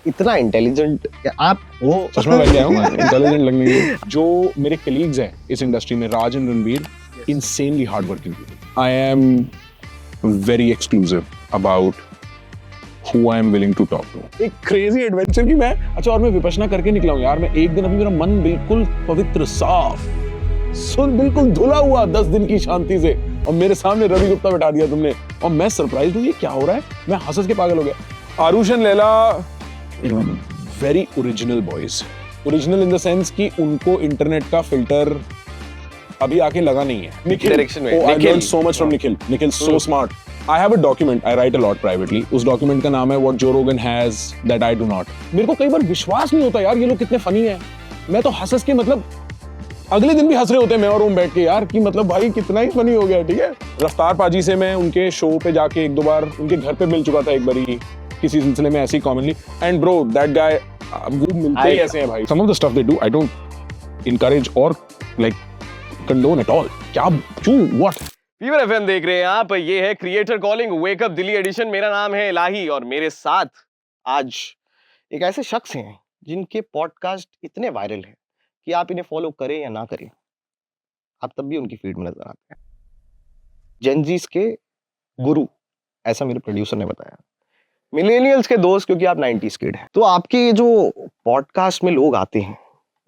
इतना इंटेलिजेंट आप हो। सच में मैं आया हूँ इंटेलिजेंट लगने के लिए। जो मेरे कलीग्स हैं इस इंडस्ट्री में, Raj and Ranbir, insanely hardworking people. I am very exclusive about who I am willing to talk to. एक crazy adventure की मैं, अच्छा और मैं विपश्यना करके निकला हूँ यार। मैं एक दिन, अभी मेरा मन बिल्कुल पवित्र, साफ, बिल्कुल धुला हुआ 10 दिन की शांति से, और मेरे सामने रवि गुप्ता बैठा दिया तुमने, और मैं सरप्राइज हूँ, ये क्या हो रहा है? मैं हंस के पागल हो गया। Aarush and Laila very original boys. Original in the sense कि उनको इंटरनेट का फिल्टर अभी आके लगा नहीं है। निखिल, डायरेक्शन में I learned so much from Nikhil. Nikhil so smart. I have a document, I write a lot privately. उस document का नाम है What Joe Rogan has that I do not. मेरे को कई बार विश्वास नहीं होता यार, ये लोग कितने फनी हैं। मैं तो हंस के, मतलब अगले दिन भी हंस रहे होते हैं मैं और ओम बैठ के यार, कि मतलब भाई कितना ही फनी हो गया। ठीक है, रफ्तार पाजी से मैं उनके शो पे जाके 1-2 बार उनके घर पे मिल चुका था एक बारी किसी सिलसिले में, ऐसे ही commonly. And bro that guy, वो मिलते ही ऐसे हैं भाई। Some of the stuff they do, I don't encourage or like condone at all. क्या, क्यों, what? फीवर एफएम देख रहे हैं आप, ये है creator calling wake up Delhi edition. मेरा नाम है इलाही और मेरे साथ आज एक ऐसे शख्स हैं जिनके पॉडकास्ट इतने वायरल हैं कि आप इन्हें फॉलो करें या ना करें, आप तब भी उनकी फीड में नजर आते हैं। जेनजीस के गुरु, ऐसा मेरे प्रोड्यूसर ने बताया। मिलेनियल्स के दोस्त, क्योंकि आप 90s किड हैं। तो आपके ये जो पॉडकास्ट में लोग आते हैं,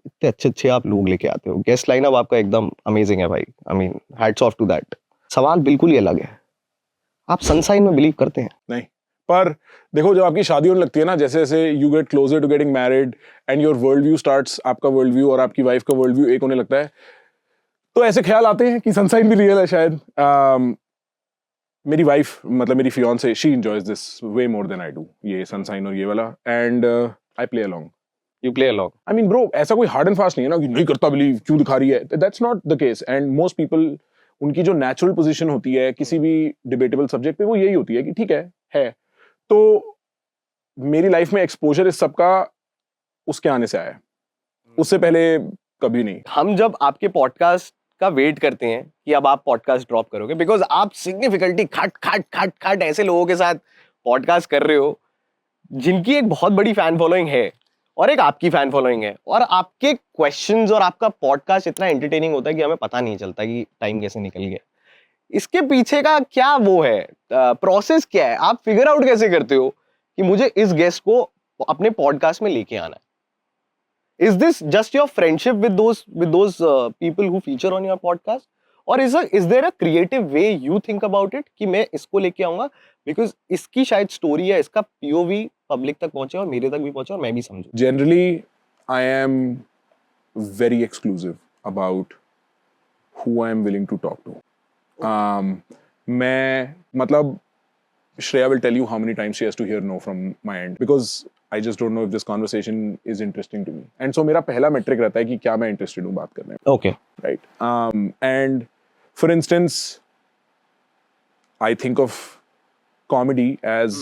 इतने अच्छे आप लोग लेके आते हो, गेस्ट लाइनअप आपका एकदम अमेजिंग है भाई। I mean hats off to that. सवाल बिल्कुल ही अलग है, आप सनशाइन में बिलीव करते हैं? नहीं, पर देखो जब आपकी शादी होने लगती है ना, जैसे जैसे you get closer to getting married and your world view starts, आपका वर्ल्ड व्यू और आपकी वाइफ का वर्ल्ड व्यू एक होने लगता है, तो ऐसे ख्याल आते हैं कि सनशाइन भी रियल है शायद। मेरी वाइफ, मतलब मेरी fiancee, she enjoys this way more than I do, ये सनशाइन और ये वाला, and I play along. You play along? I mean bro, ऐसा कोई हार्ड एंड फास्ट नहीं है ना कि नहीं करता बिलीव, क्यों दिखा रही है, that's not the case. And most people, उनकी जो नेचुरल पोजीशन होती है किसी भी डिबेटेबल सब्जेक्ट पे, वो यही होती है कि ठीक है। तो मेरी लाइफ में एक्सपोजर इस सब का उसके आने से आया है, उससे पहले कभी नहीं। हम जब आपके पॉडकास्ट का वेट करते हैं कि अब आप पॉडकास्ट ड्रॉप करोगे, बिकॉज आप सिग्निफिकेंटली खट ऐसे लोगों के साथ पॉडकास्ट कर रहे हो जिनकी एक बहुत बड़ी फैन फॉलोइंग है और एक आपकी फैन फॉलोइंग है, और आपके क्वेश्चंस और आपका पॉडकास्ट इतना एंटरटेनिंग होता है कि हमें पता नहीं चलता कि टाइम कैसे निकल गया। इसके पीछे का क्या वो है, प्रोसेस क्या है? आप फिगर आउट कैसे करते हो कि मुझे इस गेस्ट को अपने पॉडकास्ट में लेके आना है? Is this just your friendship with those people who feature on your podcast, or is there a creative way you think about it कि मैं इसको लेके आऊंगा because इसकी शायद स्टोरी है, इसका POV पब्लिक तक पहुंचे और मेरे तक भी पहुंचे और मैं भी समझूं? Generally, I am very exclusive about who I am willing to talk to. मैं, मतलब Shreya will tell you how many times she has to hear no from my end because I just don't know if this conversation is interesting to me. And so मेरा पहला metric रहता है कि क्या मैं interested हूँ बात करने में. Okay. Right. And for instance, I think of comedy as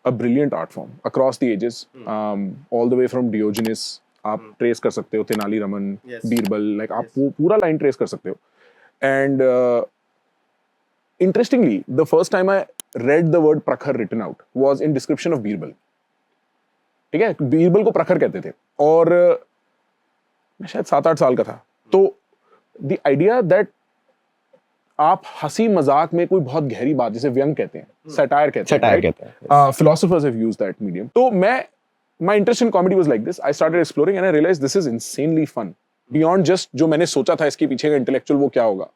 a brilliant art form across the ages, all the way from Diogenes, आप trace कर सकते हो, तेनाली रमन, बीरबल, like आप वो पूरा line trace कर सकते हो. And interestingly, the first time I read the word प्रखर written out was in description of Birbal. ठीक है, बीरबल को प्रखर कहते थे और मैं शायद 7-8 साल का था। तो द आइडिया दैट आप हंसी मजाक में कोई बहुत गहरी बात, जिसे व्यंग कहते हैं, सैटायर कहते हैं, philosophers have used that medium. तो मैं, my interest in comedy was like this. I started exploring and I realized this is insanely fun beyond just जो मैंने सोचा था इसके पीछे का इंटेलेक्चुअल वो क्या होगा।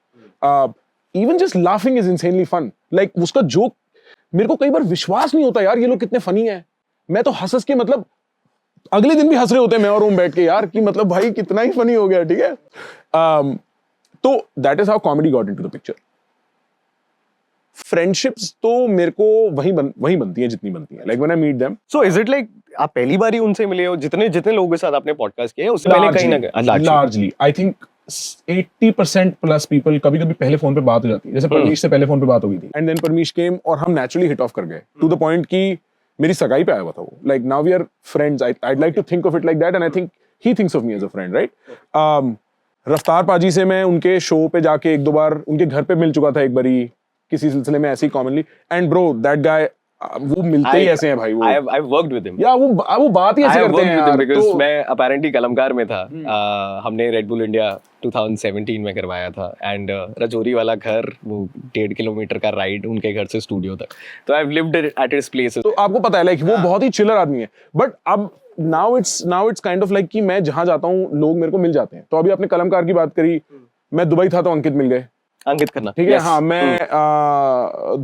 Even just laughing is insanely fun. Like उसका जोक, मेरे को कई बार विश्वास नहीं होता यार, ये लोग कितने फनी हैं। मैं तो हंस के, मतलब अगले दिन भी हंस रहे होते हैं मैं और ओम बैठ के यार, कि मतलब भाई कितना ही फनी हो गया। ठीक है, तो that is how comedy got into the picture. Friendships तो मेरे को वही बनती हैं जितनी बनती हैं, like when I meet them. So is it like आप पहली बार ही उनसे मिले हो? जितने लोगों के साथ आपने पॉडकास्ट किया है उससे पहले कहीं ना कहीं? Largely I think 80% plus people, कभी कभी पहले फोन पे बात हो जाती है, जैसे परमीश से पहले फोन पे बात हो गई थी, एंड देन परमीश केम और हम नेचुरली हिट ऑफ कर गए टू द पॉइंट कि मेरी सगाई पे आया हुआ था वो। Like now we are friends, I'd like to think of it like that and I think he thinks of me as a friend, right? रफ्तार पाजी से मैं उनके शो पे जाके 1-2 बार उनके घर पे मिल चुका था एक बारी किसी सिलसिले में, ऐसे ही commonly. And bro that guy, वो मिलते ही ऐसे हैं भाई वो। I've worked with him. या वो बात ही I ऐसे have करते worked हैं with him यार। because तो मैं apparently कलमकार में था। हमने Red Bull India 2017 में करवाया था एंड रजौरी वाला घर, वो 1.5 किलोमीटर का राइड उनके घर से स्टूडियो तक। तो I've lived at his places. तो आपको पता है लाइक वो बहुत ही चिलर आदमी है, बट अब now it's kind of like कि मैं जहां जाता हूँ लोग मेरे को मिल जाते हैं। तो अभी आपने कलमकार की बात करी, मैं दुबई था तो अंकित मिल गए, अंकित खन्ना, ठीक है। yes. हाँ, मैं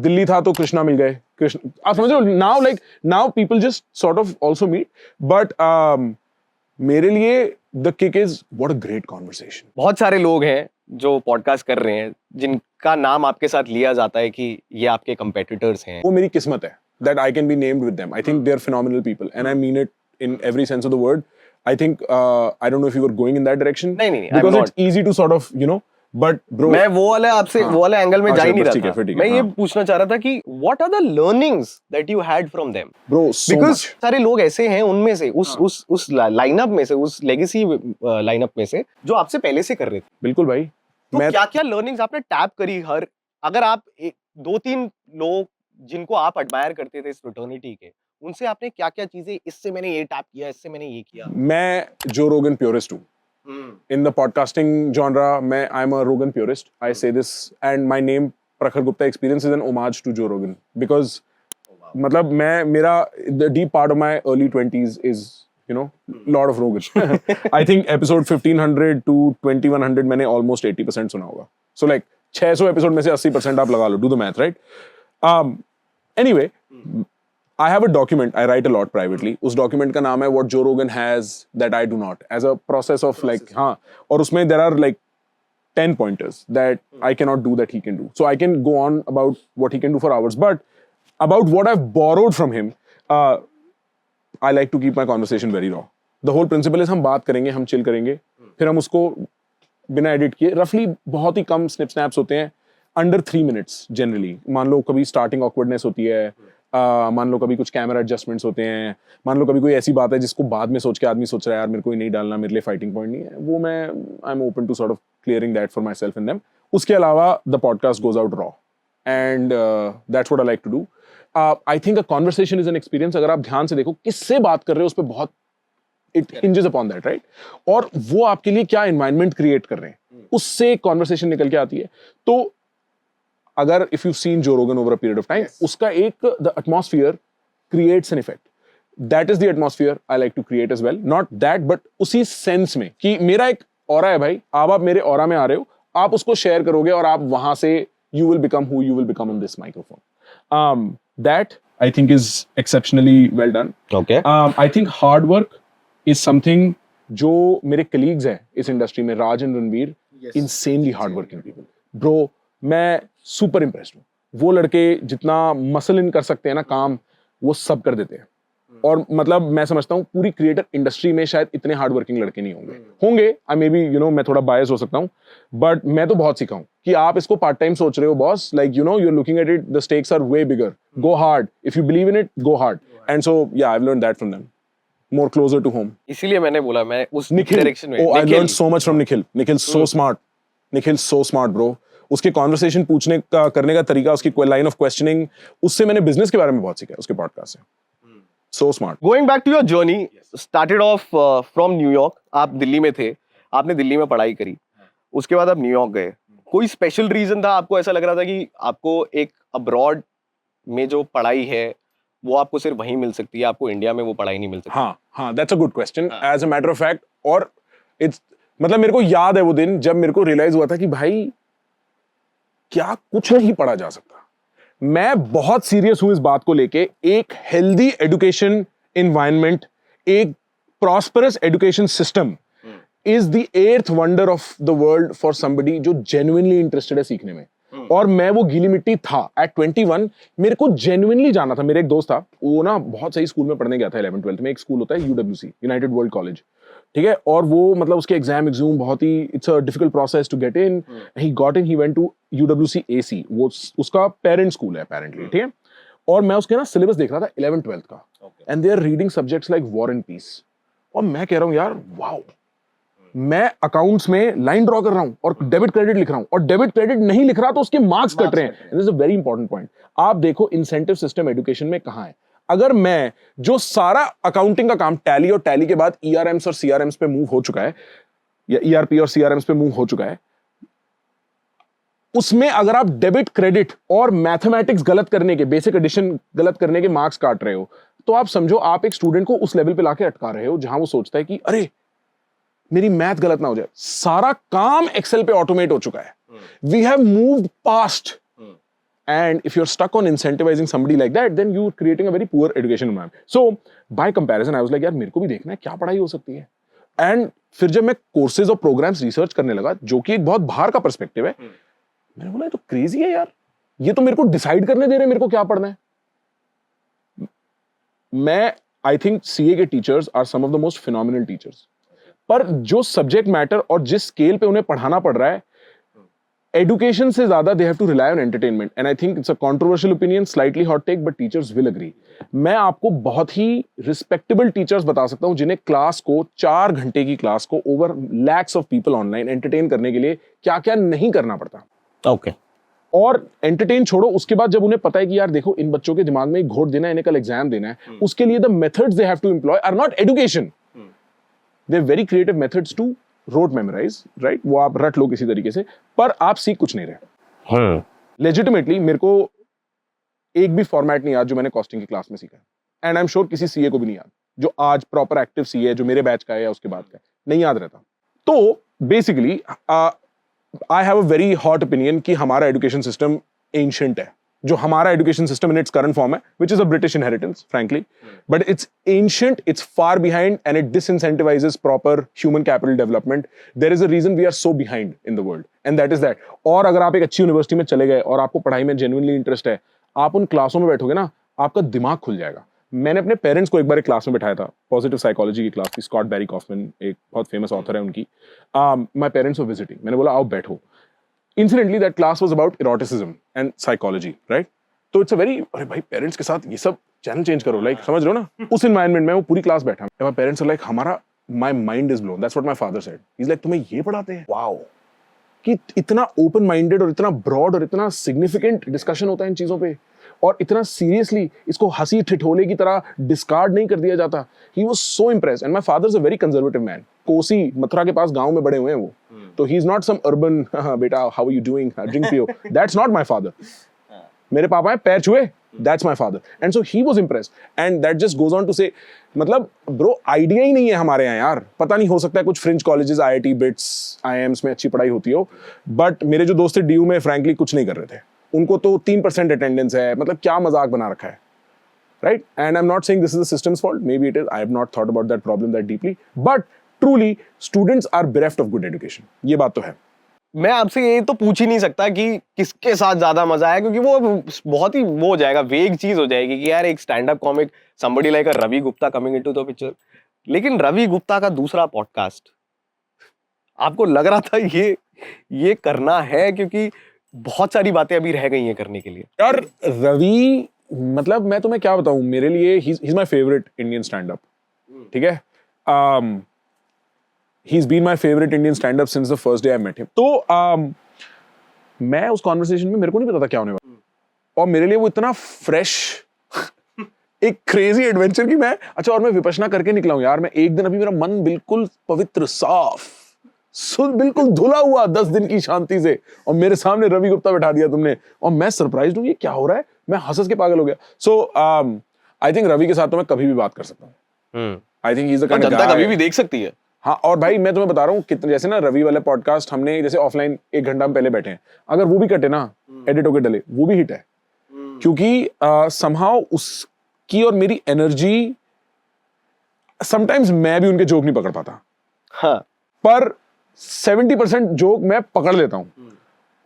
दिल्ली था तो कृष्णा मिल गए। कृष्ण, आप समझ रहे हो, now people just sort of also meet, but मेरे लिए the kick is what a great conversation. बहुत सारे लोग हैं जो पॉडकास्ट कर रहे हैं जिनका नाम आपके साथ लिया जाता है कि ये आपके कंपेटिटर्स हैं। वो मेरी किस्मत है that I can be named with them. I think they're phenomenal people, and I mean it in every sense of the word. I think I don't know if you were going in that direction. नहीं, because I'm it's easy to sort of but bro. मैं वो वाले आपसे वो वाले angle में जा ही नहीं ठीक है, रहा फिर था। ठीक है, मैं ये हाँ। पूछना चाह रहा था कि what are the learnings that you had from them? Bro, so Because much. सारे लोग ऐसे हैं उनमें से उस लाइनअप में से, उस लेगेसी लाइनअप में से जो आपसे पहले से कर रहे थे। बिल्कुल भाई। तो क्या-क्या लर्निंग्स आपने टैप करी हर, अगर आप 2-3 लोग जिनको आप एडमायर करते थे इस फ्रेटर्निटी के, उनसे आपने क्या-क्या चीजें, इससे मैंने ये टैप किया, इससे मैंने ये किया? मैं जो रोगन प्योरिस्ट हूँ in the podcasting genre. I'm a Rogan purist. I say this, and my name Prakhar Gupta Experience is an homage to Joe Rogan because मतलब मेरा the deep part of my early 20s is lot of Rogan. I think episode 1500 to 2100 मैंने almost 80% सुना होगा. So like 600 episode में से 80% आप लगा लो. Do the math, right? Anyway, I have a document. I write a lot privately. उस document का नाम है What Joe Rogan has that I do not. As a process of like हाँ, और उसमें there are like 10 pointers that I cannot do that he can do. So I can go on about what he can do for hours, but about what I've borrowed from him, I like to keep my conversation very raw. The whole principle is हम बात करेंगे, हम chill करेंगे, फिर हम उसको बिना edit किए, roughly बहुत ही कम snip snaps होते हैं, under 3 minutes generally. मान लो कभी starting awkwardness होती है, मान लो कभी कुछ कैमरा एडजस्टमेंट्स होते हैं, मान लो कभी कोई ऐसी बात है जिसको बाद में सोच के आदमी सोच रहा है यार मेरे को ही नहीं डालना, मेरे लिए फाइटिंग पॉइंट नहीं है, वो मैं I am open to sort of clearing that for myself and them. उसके अलावा the podcast goes out raw and that's what I like to do. I think a conversation is an experience. अगर आप ध्यान से देखो किससे बात कर रहे हो उस पर बहुत it hinges upon that, right? और वो आपके लिए क्या एनवायरनमेंट क्रिएट कर रहे हैं, उससे कॉन्वर्सेशन निकल के आती है. तो अगर if you've seen Joe Rogan over a period of time, उसका एक the atmosphere creates an effect. That is the atmosphere I like to create as well. Not that, but उसी sense में कि मेरा एक ऑरा है भाई, आप मेरे ऑरा में आ रहे हो, आप उसको शेयर करोगे और आप वहां से you will become who you will become on this microphone. That I think is exceptionally well done. Okay. I think hard work is something जो मेरे colleagues हैं इस इंडस्ट्री में, Raj and Ranveer, insanely hardworking people. Bro, मैं super impressed हूँ. वो लड़के जितना मसल इन कर सकते हैं ना काम, वो सब कर देते हैं. और मतलब मैं समझता हूँ पूरी क्रिएटर इंडस्ट्री में शायद इतने हार्ड वर्किंग लड़के नहीं होंगे. आई मे बी मैं थोड़ा बायस हो सकता हूँ, बट मैं तो बहुत सीखा हूँ कि आप इसको पार्ट टाइम सोच रहे हो boss, like you are looking at it, the stakes are way bigger, go hard, if you believe in it go hard. And so ya I have learned that from them, more closer to home. इसीलिए मैंने बोला मैं उस Nikhil, direction में. oh I learned so much from Nikhil. Nikhil so smart. Nikhil so smart bro. उसके conversation पूछने का करने का तरीका, उसकी लाइन ऑफ क्वेश्चनिंग, उससे मैंने बिजनेस के बारे में बहुत सीखा उसके पॉडकास्ट से. So smart. Going back to your journey, started off from New York. आप दिल्ली में थे, आपने दिल्ली में पढ़ाई करी, उसके बाद आप न्यूयॉर्क गए. कोई स्पेशल रीजन था, आपको ऐसा लग रहा था कि आपको एक अब्रॉड में जो पढ़ाई है वो आपको सिर्फ वहीं मिल सकती है, आपको इंडिया में वो पढ़ाई नहीं मिल सकती? हाँ, that's a good question as a matter of fact. और इट्स मतलब मेरे को याद है वो दिन जब मेरे को रियलाइज हुआ था कि भाई क्या कुछ नहीं पढ़ा जा सकता. मैं बहुत सीरियस हूं इस बात को लेके. एक हेल्दी एजुकेशन एनवायरनमेंट, एक prosperous education system is the 8th wonder of the world for somebody जो जेन्युइनली इंटरेस्टेड है सीखने में. और मैं वो गीली मिट्टी था. एट 21 मेरे को जेन्युइनली जाना था. मेरे एक दोस्त था, वो ना बहुत सही स्कूल में पढ़ने गया था 11th-12th में. एक स्कूल होता है UWC, यूनाइटेड वर्ल्ड कॉलेज, ठीक है. और वो मतलब उसके एग्जाम बहुत ही, it's a difficult process to get in. He got in, he went to UWC AC, वो उसका पेरेंट स्कूल है अपेरेंटली, ठीक है. और मैं उसके ना सिलेबस देख रहा था 11th-12th का, and they are reading subjects like War and Peace. और मैं कह रहा हूँ यार वाओ, मैं अकाउंट्स में लाइन ड्रॉ कर रहा हूं और डेबिट क्रेडिट लिख रहा हूं और डेबिट क्रेडिट नहीं लिख रहा तो उसके मार्क्स कट रहे हैं। This is a very important point. आप देखो इंसेंटिव सिस्टम एजुकेशन में कहां है। अगर मैं जो सारा अकाउंटिंग का काम टैली और टैली के बाद ईआरएम्स और सीआरएम्स पे मूव हो चुका है या ईआरपी और सीआरएम्स पे मूव हो चुका है, उसमें अगर आप डेबिट क्रेडिट और मैथमेटिक्स गलत करने के, बेसिक एडिशन गलत करने के मार्क्स काट रहे हो, तो आप समझो आप एक स्टूडेंट को उस लेवल पे लाके अटका रहे हो जहां वो सोचता है कि अरे मेरी मैथ गलत ना हो जाए। सारा काम एक्सेल पे ऑटोमेट हो चुका है। We have moved past, and if you're stuck on incentivizing somebody like that, then you're creating a very poor education environment. So by comparison I was like यार मेरे को भी देखना है क्या पढ़ाई हो सकती है। एंड फिर जब मैं कोर्सेज और प्रोग्राम्स रिसर्च करने लगा, जो कि एक बहुत बाहर का पर्सपेक्टिव है, मैंने बोला ये तो क्रेजी है यार, ये तो मेरे को डिसाइड करने दे रहे मेरे को क्या पढ़ना है। मैं आई थिंक सीए के teachers are some of the most phenomenal teachers, पर जो सब्जेक्ट मैटर और जिस स्केल पे उन्हें पढ़ाना पड़ रहा है, एजुकेशन से ज्यादा they have to rely on entertainment. And I think it's a controversial opinion, slightly hot take, but teachers will agree. मैं आपको बहुत ही रिस्पेक्टेबल टीचर्स बता सकता हूं जिन्हें क्लास को 4 घंटे की क्लास को over lakhs of people online entertain करने के लिए क्या क्या नहीं करना पड़ता। ओके। और एंटरटेन छोड़ो, उसके बाद जब उन्हें पता है कि यार देखो इन बच्चों के दिमाग में एक घोट देना है, इन्हें कल एग्जाम देना है, उसके लिए the methods they have to employ are not education, they are very creative methods to rote memorise, right? वो आप रट लो किसी तरीके से, पर आप सीख कुछ नहीं रहे। लेजिटिमेटली मेरे को एक भी फॉर्मेट नहीं याद जो मैंने कॉस्टिंग की क्लास में सीखा है, एंड आई एम श्योर किसी सीए को भी नहीं याद जो आज प्रॉपर एक्टिव सीए है, जो मेरे बैच का है या उसके बाद का है, नहीं याद रहता। तो basically I have a very hot opinion कि हमारा एजुकेशन सिस्टम एंशिएंट है, जो हमारा education system in its current form है, which is a British inheritance, frankly, but it's ancient, it's far behind, and it disincentivizes proper human capital development. There is a reason we are so behind in the world, and that is that. और अगर आप एक अच्छी university में चले गए और आपको पढ़ाई में genuinely इंटरेस्ट है, आप उन क्लासों में बैठोगे ना, आपका दिमाग खुल जाएगा। मैंने अपने पेरेंट्स को एक बार एक क्लास में बिठाया था, पॉजिटिव साइकोलॉजी की क्लास थी, स्कॉट बैरी कॉफमैन एक बहुत फेमस ऑथर है उनकी। माय पेरेंट्स वर विजिटिंग, मैंने बोला आओ बैठो। Incidentally, that class was about eroticism and psychology, right? तो इट्स अ वेरी, अरे भाई पेरेंट्स के साथ ये सब चैनल चेंज करो, लाइक समझ रहे हो ना? उस एनवायरनमेंट में वो पूरी क्लास बैठा, माय पेरेंट्स आर लाइक हमारा my mind is blown, that's what my father said, he is like तुम्हें ये पढ़ाते हैं, वाओ, कि इतना ओपन माइंडेड और इतना ब्रॉड और इतना सिग्निफिकेंट डिस्कशन होता है इन चीजों पे, और इतना सीरियसली इसको हंसी ठिठोले की तरह डिस्कार्ड नहीं कर दिया जाता। He was so impressed, and my father is a very conservative man, Kosi Mathura के पास गांव में बड़े हुए हैं वो, तो he is not some urban बेटा how are you doing drink पियो, दैट्स नॉट माय फादर। मेरे पापा हैं पैर छुए, that's my father, and so he was impressed, and that just goes on to say, मतलब ब्रो आइडिया ही नहीं है हमारे यहाँ यार, पता नहीं हो सकता है कुछ fringe colleges IIT bits IIMs में अच्छी पढ़ाई होती हो, बट मेरे जो दोस्त थे डीयू में फ्रैंकली कुछ नहीं कर रहे थे, उनको तो 3% अटेंडेंस है, मतलब क्या मजाक बना रखा है, right? And I'm not saying this is the system's fault, maybe it is, I have not thought about that problem that deeply, but truly students are bereft of good education, ये बात तो है। मैं आपसे ये तो पूछ ही नहीं सकता कि किसके साथ ज्यादा मजा आया, क्योंकि वो बहुत ही वो हो जाएगा, वेग चीज हो जाएगी कि यार एक stand up comic somebody like a Ravi Gupta coming into the picture, लेकिन रवि गुप्ता का दूसरा पॉडकास्ट आपको लग रहा था ये करना है, क्योंकि बहुत सारी बातें अभी रह गई हैं करने के लिए। यार रवि, मतलब मैं तुम्हें क्या बताऊं, मेरे लिए he is my favourite Indian stand up, ठीक है? He's been my favorite Indian stand-up since the first day I met him. तो मैं उस कॉन्वर्सेशन में, मेरे को नहीं पता था क्या होने वाला, और मेरे लिए वो इतना फ्रेश एक क्रेजी एडवेंचर कि मैं, अच्छा, और मैं विपश्यना करके निकला हूं यार, मैं एक दिन, अभी मेरा मन बिल्कुल पवित्र साफ बिल्कुल धुला हुआ 10 दिन की शांति से, और मेरे सामने रवि गुप्ता बैठा दिया तुमने, और मैं सरप्राइज्ड हूं ये क्या हो रहा है, मैं हंस के पागल हो गया। सो आई थिंक रवि के साथ तो मैं कभी भी बात कर सकता हूँ। I think he is the kind of जनता कभी भी देख सकती है। हाँ, और भाई मैं तुम्हें बता रहा हूँ कितने, जैसे ना रवि वाले पॉडकास्ट हमने जैसे ऑफलाइन 1 घंटा हम पहले बैठे हैं, अगर वो भी कटे ना, एडिट होके डले, वो भी हिट है, क्योंकि समहाउ उसकी और मेरी एनर्जी, समटाइम्स मैं भी उनके जोक नहीं पकड़ पाता, हाँ, पर 70% जोक मैं पकड़ लेता हूँ,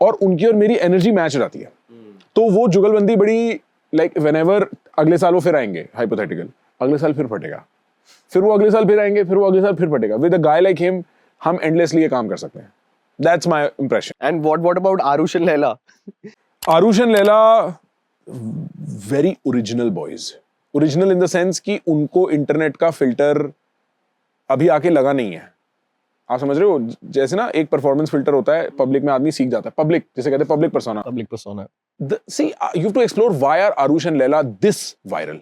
और उनकी और मेरी एनर्जी मैच रहती है, तो वो जुगलबंदी बड़ी, लाइक व्हेनेवर अगले साल वो फिर आएंगे, हाइपोथेटिकल, अगले साल फिर फटेगा, फिर वो अगले साल फिर आएंगे, फिर वो अगले साल फिर फटेगा, with a guy like him हम एंडलेसली ये काम कर सकते हैं। That's my impression. And what about Aarush and Laila? Aarush and Laila very original boys, original in the sense कि उनको इंटरनेट का फिल्टर अभी आके लगा नहीं है, आप समझ रहे हो, जैसे ना एक परफॉर्मेंस फिल्टर होता है, पब्लिक में आदमी सीख जाता है, पब्लिक जैसे कहते हैं public persona. Public persona. See, you have to explore why are Arush and Leila this viral,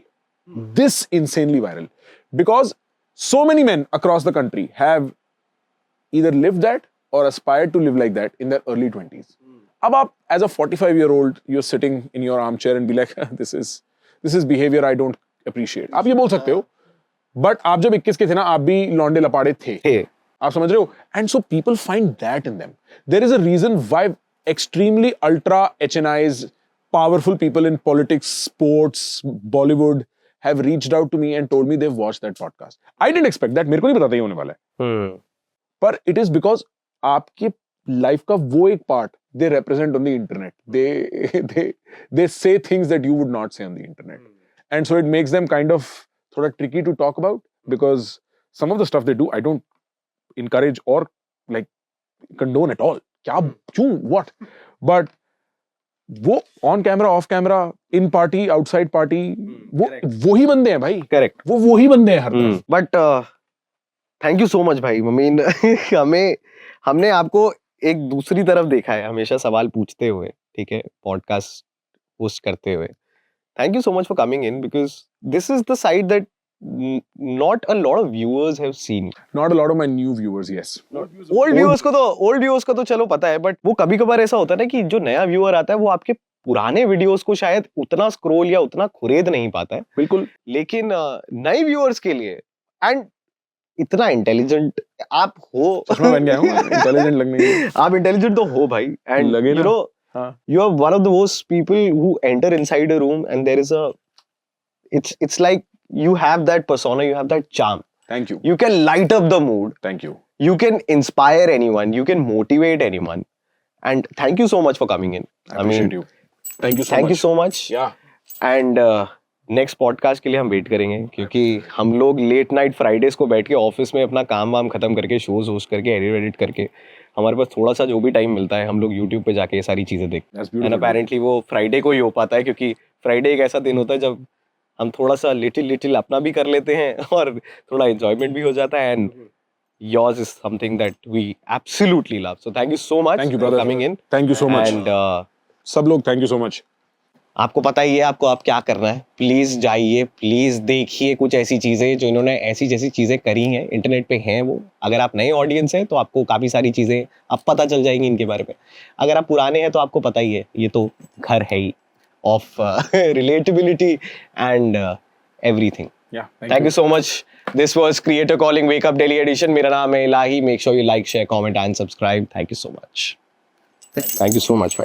this insanely viral, because so many men across the country have either lived that or aspired to live like that in their early 20s. अब आप as a 45-year-old you're sitting in your armchair and be like this is behavior I don't appreciate. आप ये बोल सकते हो, but आप जब 21 के थे ना, आप भी लौंडे लपाड़े थे. आप समझ रहे हो? And so people find that in them. There is a reason why extremely ultra HNIs, powerful people in politics, sports, Bollywood have reached out to me and told me they've watched that podcast. I didn't expect that. मेरे को नहीं पता था ये होने वाला है. पर it is because आपकी लाइफ का वो एक part they represent on the internet. They say things that you would not say on the internet. And so it makes them kind of थोड़ा tricky to talk about because some of the stuff they do I don't encourage or like condone at all. क्या क्यों what? But वो on camera, off camera, in party, outside party, वो ही बंदे हैं भाई. Correct. वो ही बंदे हैं हर तरफ. But thank you so much भाई. आई मीन हमने आपको एक दूसरी तरफ देखा है हमेशा सवाल पूछते हुए, ठीक है, पॉडकास्ट होस्ट करते हुए. Thank you so much for coming in because this is the side that not a lot of viewers have seen. Not a lot of my new viewers, yes. old viewers का तो चलो पता है, but वो कभी कभार ऐसा होता है ना कि जो नया व्यूअर आता है वो आपके पुराने वीडियोस को शायद उतना स्क्रॉल या उतना खुरेद नहीं पाता है. बिल्कुल. लेकिन नए व्यूअर्स के लिए एंड इतना इंटेलिजेंट आप हो. इंटेलिजेंट लगने के लिए. आप इंटेलिजेंट तो हो भाई. एंड लगे you know you are one of the most people who enter inside a room and there is a it's like you have that persona, you have that charm. Thank you. You can light up the mood. Thank you. You can inspire anyone. You can motivate anyone. And thank you so much for coming in. I appreciate you. Thank you so much. Thank you so much. Yeah. And next podcast के लिए हम wait करेंगे क्योंकि हम लोग late night Fridays को बैठ के ऑफिस में अपना काम वाम खत्म करके शोज होस्ट करके एडिट करके हमारे पास थोड़ा सा जो भी टाइम मिलता है हम लोग यूट्यूब पे जाके ये सारी चीजें देखते हैं. एंड अपेरेंटली वो फ्राइडे को ही हो पाता है क्योंकि फ्राइडे एक ऐसा दिन होता है जब हम थोड़ा सा लिटिल अपना भी कर लेते हैं और थोड़ा एंजॉयमेंट भी हो जाता है. And yours is something that we absolutely love. So thank you so much. Thank you, for brother. coming in. Thank you so much. And सब लोग thank you so much. आपको पता ही है आपको आप क्या करना है. प्लीज जाइए, प्लीज देखिए कुछ ऐसी चीजें जो इन्होंने ऐसी जैसी चीजें करी हैं, इंटरनेट पे हैं वो. अगर आप नए ऑडियंस हैं तो आपको काफी सारी चीजें अब पता चल जाएंगी इनके बारे में. अगर आप पुराने हैं तो आपको पता ही है ये तो घर है ही of relatability and everything. Yeah. Thank you so much. This was Creator Calling Wake Up Daily Edition. मेरा नाम है इलाही. Make sure you like, share, comment and subscribe. Thank you so much. Thank you so much.